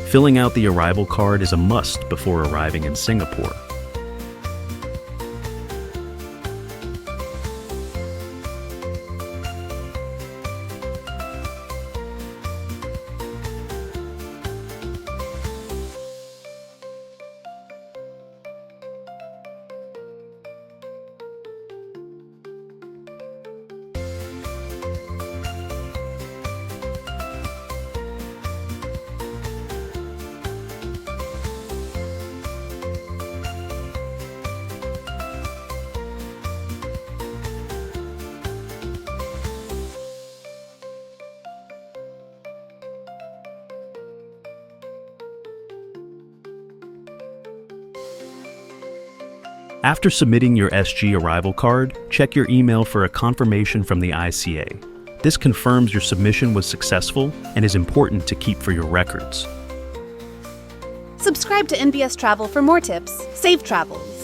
Filling out the arrival card is a must before arriving in Singapore. After submitting your SG arrival card, check your email for a confirmation from the ICA. This confirms your submission was successful and is important to keep for your records. Subscribe to NBS Travel for more tips. Safe travels!